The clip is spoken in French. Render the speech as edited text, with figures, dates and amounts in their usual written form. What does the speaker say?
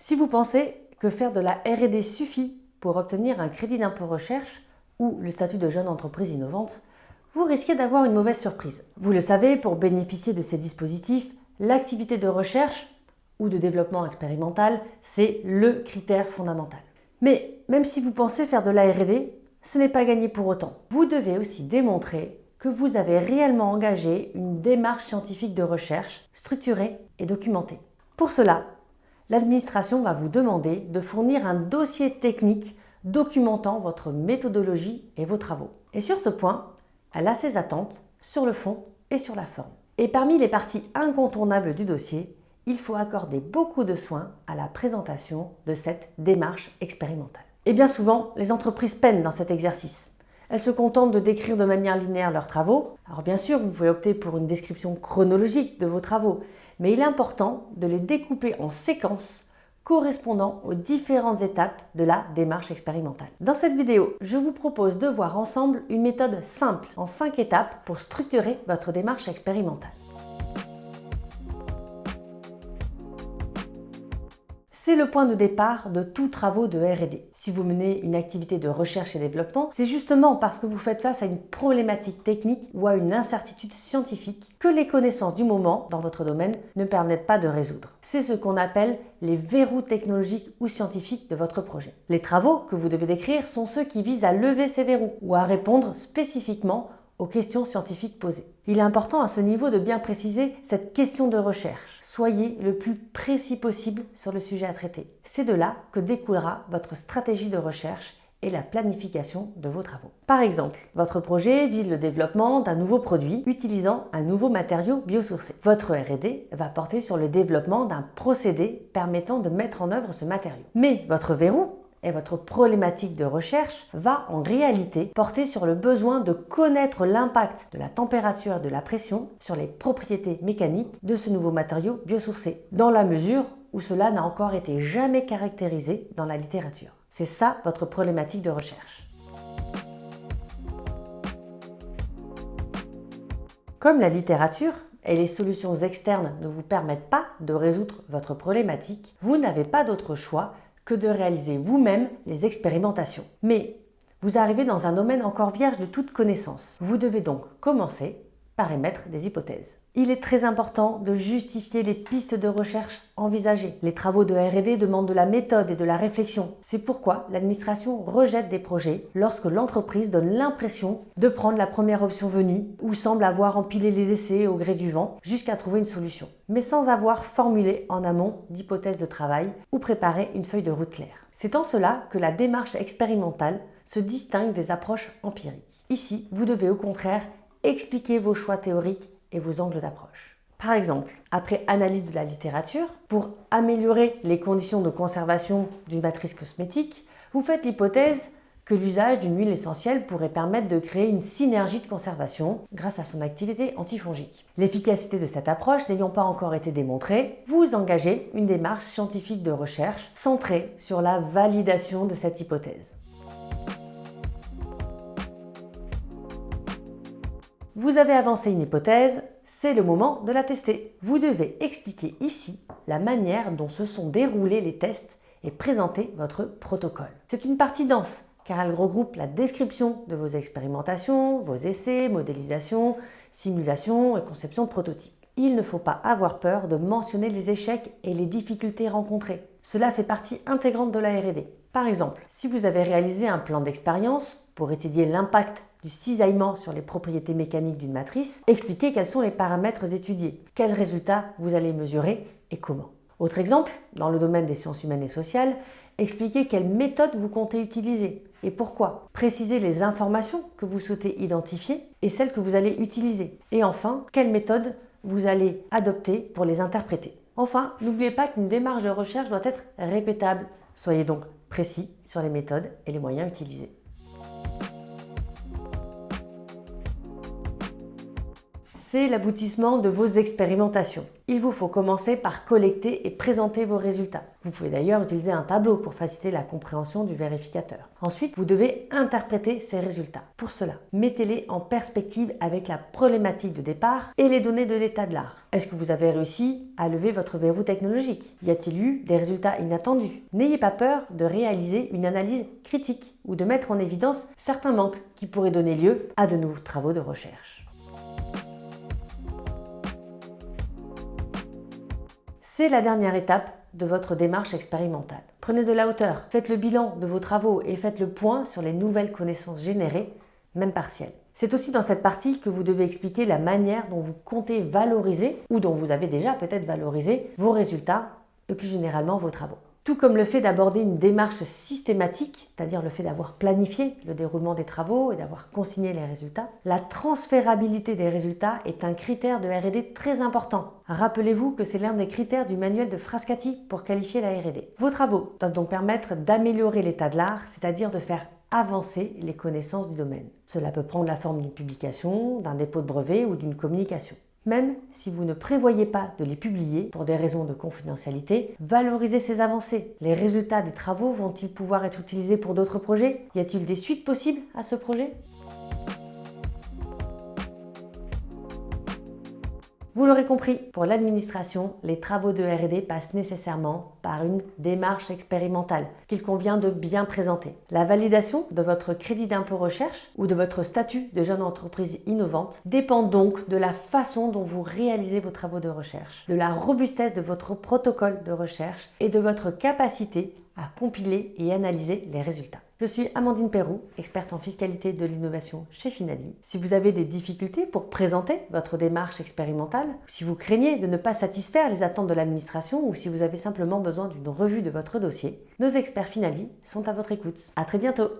Si vous pensez que faire de la R&D suffit pour obtenir un crédit d'impôt recherche ou le statut de jeune entreprise innovante, vous risquez d'avoir une mauvaise surprise. Vous le savez, pour bénéficier de ces dispositifs, l'activité de recherche ou de développement expérimental, c'est le critère fondamental. Mais même si vous pensez faire de la R&D, ce n'est pas gagné pour autant. Vous devez aussi démontrer que vous avez réellement engagé une démarche scientifique de recherche structurée et documentée. Pour cela, l'administration va vous demander de fournir un dossier technique documentant votre méthodologie et vos travaux. Et sur ce point, elle a ses attentes sur le fond et sur la forme. Et parmi les parties incontournables du dossier, il faut accorder beaucoup de soin à la présentation de cette démarche expérimentale. Et bien souvent, les entreprises peinent dans cet exercice. Elles se contentent de décrire de manière linéaire leurs travaux. Alors bien sûr, vous pouvez opter pour une description chronologique de vos travaux, mais il est important de les découper en séquences correspondant aux différentes étapes de la démarche expérimentale. Dans cette vidéo, je vous propose de voir ensemble une méthode simple en 5 étapes pour structurer votre démarche expérimentale. C'est le point de départ de tous travaux de R&D. Si vous menez une activité de recherche et développement, c'est justement parce que vous faites face à une problématique technique ou à une incertitude scientifique que les connaissances du moment dans votre domaine ne permettent pas de résoudre. C'est ce qu'on appelle les verrous technologiques ou scientifiques de votre projet. Les travaux que vous devez décrire sont ceux qui visent à lever ces verrous ou à répondre spécifiquement aux questions scientifiques posées. Il est important à ce niveau de bien préciser cette question de recherche. Soyez le plus précis possible sur le sujet à traiter. C'est de là que découlera votre stratégie de recherche et la planification de vos travaux. Par exemple, votre projet vise le développement d'un nouveau produit utilisant un nouveau matériau biosourcé. Votre R&D va porter sur le développement d'un procédé permettant de mettre en œuvre ce matériau. Mais votre verrou et votre problématique de recherche va en réalité porter sur le besoin de connaître l'impact de la température et de la pression sur les propriétés mécaniques de ce nouveau matériau biosourcé, dans la mesure où cela n'a encore été jamais caractérisé dans la littérature. C'est ça votre problématique de recherche. Comme la littérature et les solutions externes ne vous permettent pas de résoudre votre problématique, vous n'avez pas d'autre choix que de réaliser vous-même les expérimentations. Mais vous arrivez dans un domaine encore vierge de toute connaissance. Vous devez donc commencer par émettre des hypothèses. Il est très important de justifier les pistes de recherche envisagées. Les travaux de R&D demandent de la méthode et de la réflexion. C'est pourquoi l'administration rejette des projets lorsque l'entreprise donne l'impression de prendre la première option venue ou semble avoir empilé les essais au gré du vent jusqu'à trouver une solution, mais sans avoir formulé en amont d'hypothèses de travail ou préparé une feuille de route claire. C'est en cela que la démarche expérimentale se distingue des approches empiriques. Ici, vous devez au contraire expliquer vos choix théoriques et vos angles d'approche. Par exemple, après analyse de la littérature, pour améliorer les conditions de conservation d'une matrice cosmétique, vous faites l'hypothèse que l'usage d'une huile essentielle pourrait permettre de créer une synergie de conservation grâce à son activité antifongique. L'efficacité de cette approche n'ayant pas encore été démontrée, vous engagez une démarche scientifique de recherche centrée sur la validation de cette hypothèse. Vous avez avancé une hypothèse, c'est le moment de la tester. Vous devez expliquer ici la manière dont se sont déroulés les tests et présenter votre protocole. C'est une partie dense car elle regroupe la description de vos expérimentations, vos essais, modélisations, simulations et conception de prototypes. Il ne faut pas avoir peur de mentionner les échecs et les difficultés rencontrées. Cela fait partie intégrante de la R&D. Par exemple, si vous avez réalisé un plan d'expérience pour étudier l'impact du cisaillement sur les propriétés mécaniques d'une matrice, expliquez quels sont les paramètres étudiés, quels résultats vous allez mesurer et comment. Autre exemple, dans le domaine des sciences humaines et sociales, expliquez quelle méthode vous comptez utiliser et pourquoi. Précisez les informations que vous souhaitez identifier et celles que vous allez utiliser. Et enfin, quelle méthode vous allez adopter pour les interpréter. Enfin, n'oubliez pas qu'une démarche de recherche doit être répétable. Soyez donc précis sur les méthodes et les moyens utilisés. c'est l'aboutissement de vos expérimentations. Il vous faut commencer par collecter et présenter vos résultats. Vous pouvez d'ailleurs utiliser un tableau pour faciliter la compréhension du vérificateur. Ensuite, vous devez interpréter ces résultats. Pour cela, mettez-les en perspective avec la problématique de départ et les données de l'état de l'art. Est-ce que vous avez réussi à lever votre verrou technologique? Y a-t-il eu des résultats inattendus? N'ayez pas peur de réaliser une analyse critique ou de mettre en évidence certains manques qui pourraient donner lieu à de nouveaux travaux de recherche. C'est la dernière étape de votre démarche expérimentale. Prenez de la hauteur, faites le bilan de vos travaux et faites le point sur les nouvelles connaissances générées, même partielles. C'est aussi dans cette partie que vous devez expliquer la manière dont vous comptez valoriser, ou dont vous avez déjà peut-être valorisé, vos résultats et plus généralement vos travaux. Tout comme le fait d'aborder une démarche systématique, c'est-à-dire le fait d'avoir planifié le déroulement des travaux et d'avoir consigné les résultats, la transférabilité des résultats est un critère de R&D très important. Rappelez-vous que c'est l'un des critères du manuel de Frascati pour qualifier la R&D. Vos travaux doivent donc permettre d'améliorer l'état de l'art, c'est-à-dire de faire avancer les connaissances du domaine. Cela peut prendre la forme d'une publication, d'un dépôt de brevet ou d'une communication. Même si vous ne prévoyez pas de les publier pour des raisons de confidentialité, valorisez ces avancées. Les résultats des travaux vont-ils pouvoir être utilisés pour d'autres projets? Y a-t-il des suites possibles à ce projet? Vous l'aurez compris, pour l'administration, les travaux de R&D passent nécessairement par une démarche expérimentale qu'il convient de bien présenter. La validation de votre crédit d'impôt recherche ou de votre statut de jeune entreprise innovante dépend donc de la façon dont vous réalisez vos travaux de recherche, de la robustesse de votre protocole de recherche et de votre capacité à compiler et analyser les résultats. Je suis Amandine Perroux, experte en fiscalité de l'innovation chez Finali. Si vous avez des difficultés pour présenter votre démarche expérimentale, si vous craignez de ne pas satisfaire les attentes de l'administration ou si vous avez simplement besoin d'une revue de votre dossier, nos experts Finali sont à votre écoute. À très bientôt!